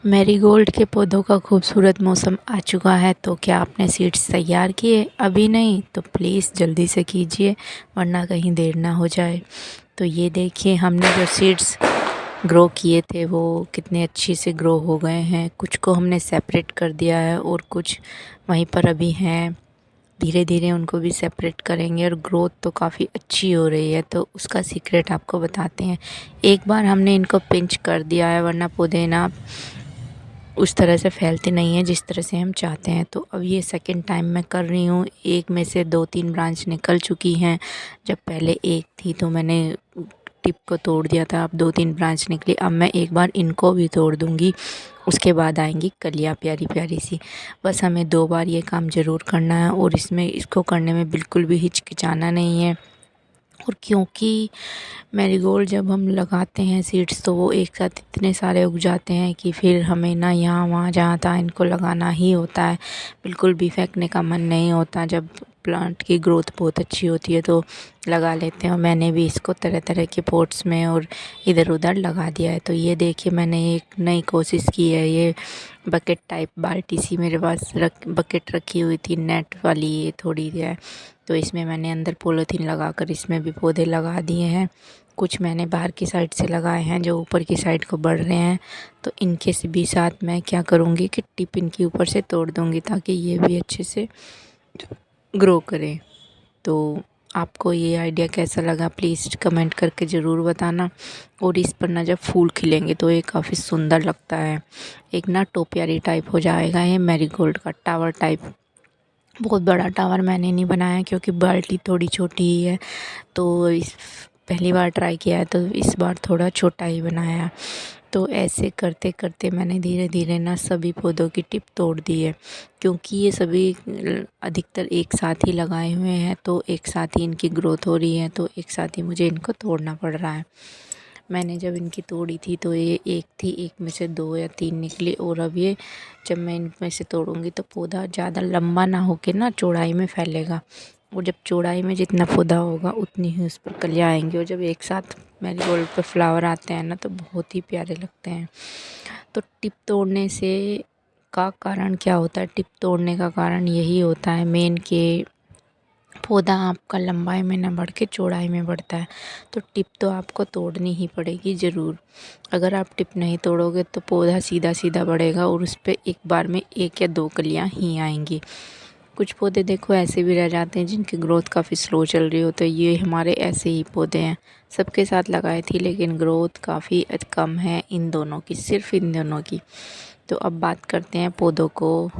Marigold के पौधों का खूबसूरत मौसम आ चुका है। तो क्या आपने सीड्स तैयार किए? अभी नहीं तो प्लीज़ जल्दी से कीजिए, वरना कहीं देर ना हो जाए। तो ये देखिए, हमने जो सीड्स ग्रो किए थे वो कितने अच्छे से ग्रो हो गए हैं। कुछ को हमने सेपरेट कर दिया है और कुछ वहीं पर अभी हैं। धीरे धीरे उनको भी सेपरेट करेंगे और ग्रोथ तो काफ़ी अच्छी हो रही है। तो उसका सीक्रेट आपको बताते हैं। एक बार हमने इनको पिंच कर दिया है, वरना पौधे ना उस तरह से फैलते नहीं हैं जिस तरह से हम चाहते हैं। तो अब ये सेकंड टाइम मैं कर रही हूँ। एक में से 2-3 ब्रांच निकल चुकी हैं। जब पहले एक थी तो मैंने टिप को तोड़ दिया था, अब 2-3 ब्रांच निकली। अब मैं एक बार इनको भी तोड़ दूँगी, उसके बाद आएंगी कलियाँ प्यारी प्यारी सी। बस हमें 2 बार ये काम ज़रूर करना है और इसको करने में बिल्कुल भी हिचकिचाना नहीं है। और क्योंकि मैरीगोल्ड जब हम लगाते हैं सीड्स तो वो एक साथ इतने सारे उग जाते हैं कि फिर हमें ना यहाँ वहाँ जहाँ तहाँ इनको लगाना ही होता है। बिल्कुल भी फेंकने का मन नहीं होता। जब प्लांट की ग्रोथ बहुत अच्छी होती है तो लगा लेते हैं। और मैंने भी इसको तरह तरह के पॉट्स में और इधर उधर लगा दिया है। तो ये देखिए, मैंने एक नई कोशिश की है। ये बकेट टाइप बाल्टी सी मेरे पास बकेट रखी हुई थी, नेट वाली, ये थोड़ी है। तो इसमें मैंने अंदर पॉलीथीन लगाकर इसमें भी पौधे लगा दिए हैं। कुछ मैंने बाहर की साइड से लगाए हैं जो ऊपर की साइड को बढ़ रहे हैं। तो इनके से भी साथ मैं क्या करूँगी कि टिप इनके ऊपर से तोड़ दूँगी ताकि ये भी अच्छे से ग्रो करें। तो आपको ये आइडिया कैसा लगा प्लीज़ कमेंट करके ज़रूर बताना। और इस पर ना जब फूल खिलेंगे तो ये काफ़ी सुंदर लगता है। एक ना टोपियारी टाइप हो जाएगा ये मैरीगोल्ड का टावर टाइप। बहुत बड़ा टावर मैंने नहीं बनाया क्योंकि बाल्टी थोड़ी छोटी ही है। तो इस पहली बार ट्राई किया है तो इस बार थोड़ा छोटा ही बनाया। तो ऐसे करते करते मैंने धीरे धीरे ना सभी पौधों की टिप तोड़ दी है। क्योंकि ये सभी अधिकतर एक साथ ही लगाए हुए हैं तो एक साथ ही इनकी ग्रोथ हो रही है, तो एक साथ ही मुझे इनको तोड़ना पड़ रहा है। मैंने जब इनकी तोड़ी थी तो ये एक थी, एक में से 2 या 3 निकली। और अब ये जब मैं इनमें से तोड़ूंगी तो पौधा ज़्यादा लंबा ना होके ना चौड़ाई में फैलेगा। और जब चौड़ाई में जितना पौधा होगा उतनी ही उस पर कलियाँ आएंगी। और जब एक साथ मैरीगोल्ड पे फ्लावर आते हैं ना तो बहुत ही प्यारे लगते हैं। तो टिप तोड़ने से का कारण क्या होता है? टिप तोड़ने का कारण यही होता है मेन के पौधा आपका लंबाई में ना बढ़ के चौड़ाई में बढ़ता है। तो टिप तो आपको तोड़नी ही पड़ेगी ज़रूर। अगर आप टिप नहीं तोड़ोगे तो पौधा सीधा सीधा बढ़ेगा और उस पर एक बार में 1 या 2 कलियाँ ही आएंगी। कुछ पौधे देखो ऐसे भी रह जाते हैं जिनकी ग्रोथ काफ़ी स्लो चल रही हो। तो ये हमारे ऐसे ही पौधे हैं, सबके साथ लगाए थी लेकिन ग्रोथ काफ़ी कम है इन दोनों की, सिर्फ इन दोनों की। तो अब बात करते हैं पौधों को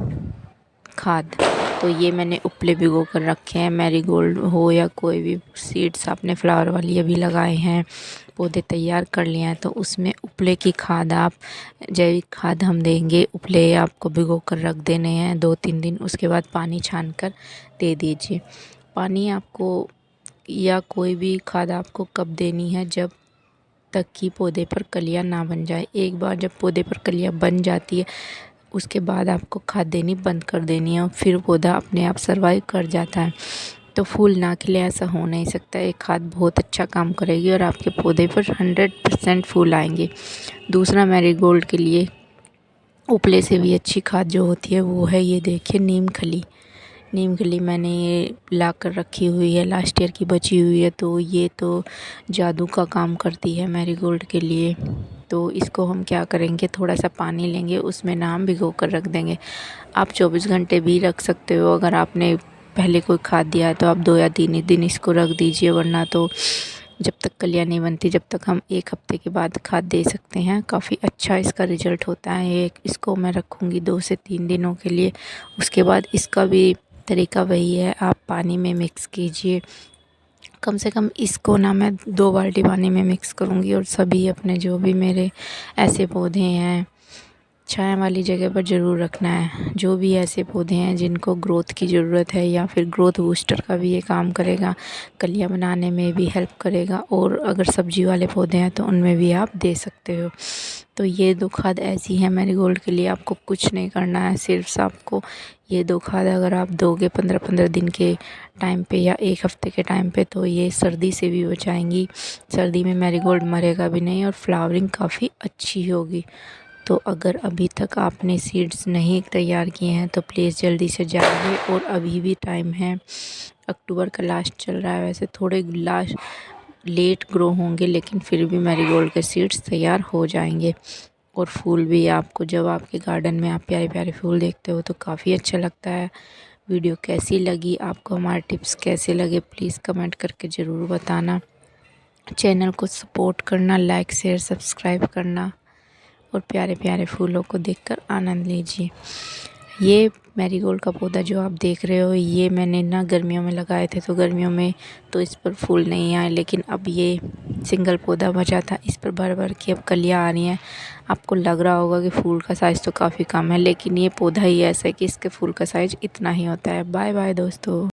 खाद। तो ये मैंने उपले भिगो कर रखे हैं। मैरीगोल्ड हो या कोई भी सीड्स आपने फ्लावर वाली अभी लगाए हैं, पौधे तैयार कर लिए हैं, तो उसमें उपले की खाद आप जैविक खाद हम देंगे। उपले आपको भिगो कर रख देने हैं 2-3 दिन, उसके बाद पानी छान कर दे दीजिए। पानी आपको या कोई भी खाद आपको कब देनी है? जब तक कि पौधे पर कलियां ना बन जाए। एक बार जब पौधे पर कलियां बन जाती है उसके बाद आपको खाद देनी बंद कर देनी है और फिर पौधा अपने आप सर्वाइव कर जाता है। तो फूल ना खिले ऐसा हो नहीं सकता। एक खाद बहुत अच्छा काम करेगी और आपके पौधे पर 100% फूल आएंगे। दूसरा मैरीगोल्ड के लिए उपले से भी अच्छी खाद जो होती है वो है, ये देखिए, नीम खली। नीम खली मैंने ये ला कर रखी हुई है, लास्ट ईयर की बची हुई है। तो ये तो जादू का काम करती है मैरीगोल्ड के लिए। तो इसको हम क्या करेंगे, थोड़ा सा पानी लेंगे, उसमें नाम भिगो कर रख देंगे। आप 24 घंटे भी रख सकते हो। अगर आपने पहले कोई खाद दिया है तो आप 2 या 3 ही दिन इसको रख दीजिए, वरना तो जब तक कलियाँ नहीं बनती जब तक हम 1 हफ्ते के बाद खाद दे सकते हैं। काफ़ी अच्छा इसका रिज़ल्ट होता है। इसको मैं रखूँगी 2 से 3 दिनों के लिए। उसके बाद इसका भी तरीका वही है, आप पानी में मिक्स कीजिए। कम से कम इसको ना मैं 2 बाल्टी पानी में मिक्स करूँगी। और सभी अपने जो भी मेरे ऐसे पौधे हैं छाया वाली जगह पर ज़रूर रखना है। जो भी ऐसे पौधे हैं जिनको ग्रोथ की ज़रूरत है या फिर ग्रोथ बूस्टर का भी ये काम करेगा, कलियां बनाने में भी हेल्प करेगा। और अगर सब्जी वाले पौधे हैं तो उनमें भी आप दे सकते हो। तो ये 2 खाद ऐसी हैं मैरीगोल्ड के लिए, आपको कुछ नहीं करना है। सिर्फ आपको ये 2 खाद अगर आप दोगे 15-15 दिन के टाइम पे या 1 हफ्ते के टाइम पे तो ये सर्दी से भी बचाएंगी। सर्दी में मैरीगोल्ड मरेगा भी नहीं और फ्लावरिंग काफ़ी अच्छी होगी। तो अगर अभी तक आपने सीड्स नहीं तैयार किए हैं तो प्लीज़ जल्दी से जाइए। और अभी भी टाइम है, अक्टूबर का लास्ट चल रहा है। वैसे थोड़े लास्ट लेट ग्रो होंगे लेकिन फिर भी मैरीगोल्ड के सीड्स तैयार हो जाएंगे। और फूल भी आपको, जब आपके गार्डन में आप प्यारे प्यारे फूल देखते हो तो काफ़ी अच्छा लगता है। वीडियो कैसी लगी आपको, हमारे टिप्स कैसे लगे, प्लीज़ कमेंट करके ज़रूर बताना। चैनल को सपोर्ट करना, लाइक शेयर सब्सक्राइब करना और प्यारे प्यारे फूलों को देखकर आनंद लीजिए। ये मैरीगोल्ड का पौधा जो आप देख रहे हो, ये मैंने ना गर्मियों में लगाए थे, तो गर्मियों में तो इस पर फूल नहीं आए, लेकिन अब ये सिंगल पौधा बचा था, इस पर भर भर के अब कलियाँ आ रही हैं। आपको लग रहा होगा कि फूल का साइज़ तो काफ़ी कम है, लेकिन ये पौधा ही ऐसा है कि इसके फूल का साइज़ इतना ही होता है। बाय बाय दोस्तों।